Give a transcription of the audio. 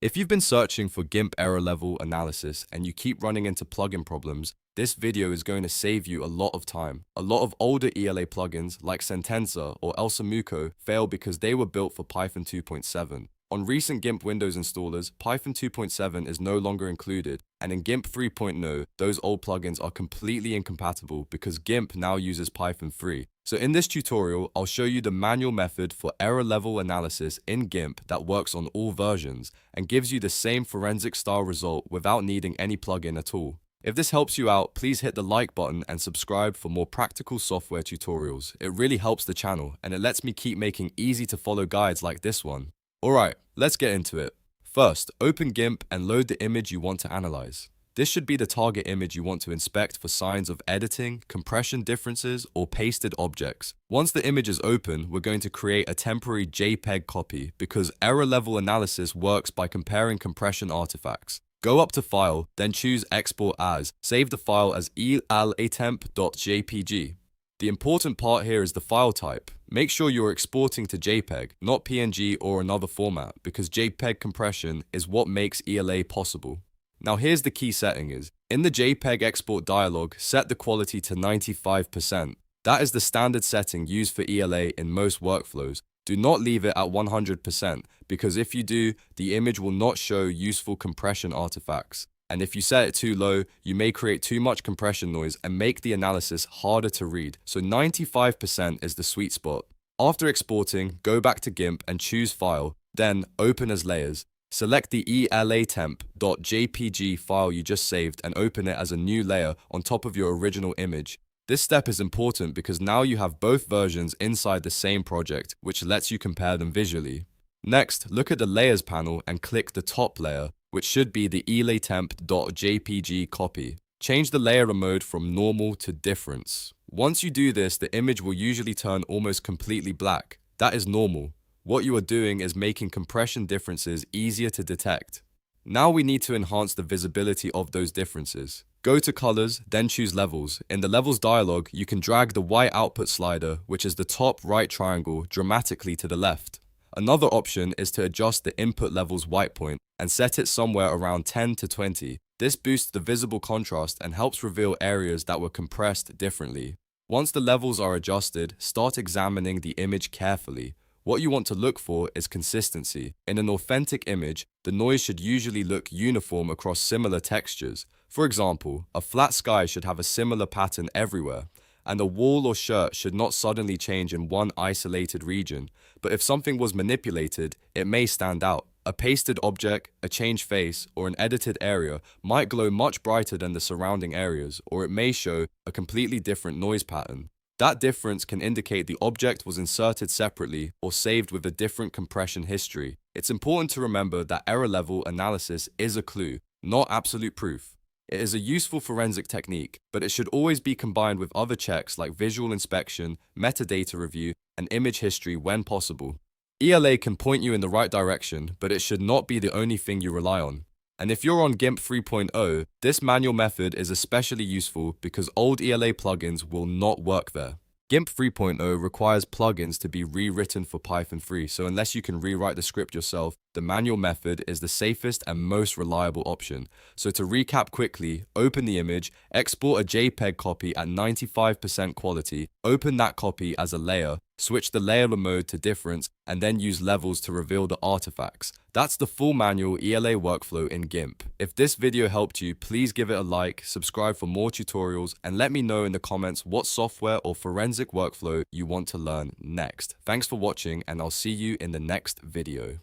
If you've been searching for Gimp error level analysis and you keep running into plugin problems, this video is going to save you a lot of time. A lot of older ELA plugins like Sentenza or Elsamuco fail because they were built for Python 2.7. On recent Gimp Windows installers, Python 2.7 is no longer included, and in Gimp 3.0, those old plugins are completely incompatible because Gimp now uses Python 3. So in this tutorial, I'll show you the manual method for error level analysis in Gimp that works on all versions and gives you the same forensic style result without needing any plugin at all. If this helps you out, please hit the like button and subscribe for more practical software tutorials. It really helps the channel and it lets me keep making easy to follow guides like this one. Alright, let's get into it. First, open Gimp and load the image you want to analyze. This should be the target image you want to inspect for signs of editing, compression differences, or pasted objects. Once the image is open, we're going to create a temporary JPEG copy because error level analysis works by comparing compression artifacts. Go up to File, then choose Export As. Save the file as elatemp.jpg. The important part here is the file type. Make sure you're exporting to JPEG, not PNG or another format, because JPEG compression is what makes ELA possible. Now here's the key setting is, in the JPEG export dialog, set the quality to 95%. That is the standard setting used for ELA in most workflows. Do not leave it at 100%, because if you do, the image will not show useful compression artifacts. And if you set it too low, you may create too much compression noise and make the analysis harder to read. So 95% is the sweet spot. After exporting, go back to Gimp and choose File, then Open as Layers. Select the elatemp.jpg file you just saved and open it as a new layer on top of your original image. This step is important because now you have both versions inside the same project, which lets you compare them visually. Next, look at the Layers panel and click the top layer, which should be the elatemp.jpg copy. Change the layer mode from normal to difference. Once you do this, the image will usually turn almost completely black. That is normal. What you are doing is making compression differences easier to detect. Now we need to enhance the visibility of those differences. Go to Colors, then choose Levels. In the Levels dialog, you can drag the white output slider, which is the top right triangle, dramatically to the left. Another option is to adjust the input level's white point and set it somewhere around 10 to 20. This boosts the visible contrast and helps reveal areas that were compressed differently. Once the levels are adjusted, start examining the image carefully. What you want to look for is consistency. In an authentic image, the noise should usually look uniform across similar textures. For example, a flat sky should have a similar pattern everywhere, and a wall or shirt should not suddenly change in one isolated region. But if something was manipulated, it may stand out. A pasted object, a changed face, or an edited area might glow much brighter than the surrounding areas, or it may show a completely different noise pattern. That difference can indicate the object was inserted separately or saved with a different compression history. It's important to remember that error level analysis is a clue, not absolute proof. It is a useful forensic technique, but it should always be combined with other checks like visual inspection, metadata review, and image history when possible. ELA can point you in the right direction, but it should not be the only thing you rely on. And if you're on Gimp 3.0, this manual method is especially useful because old ELA plugins will not work there. Gimp 3.0 requires plugins to be rewritten for Python 3, so unless you can rewrite the script yourself, the manual method is the safest and most reliable option. So to recap quickly, open the image, export a JPEG copy at 95% quality, open that copy as a layer, switch the layer mode to difference, and then use levels to reveal the artifacts. That's the full manual ELA workflow in Gimp. If this video helped you, please give it a like, subscribe for more tutorials, and let me know in the comments what software or forensic workflow you want to learn next. Thanks for watching, and I'll see you in the next video.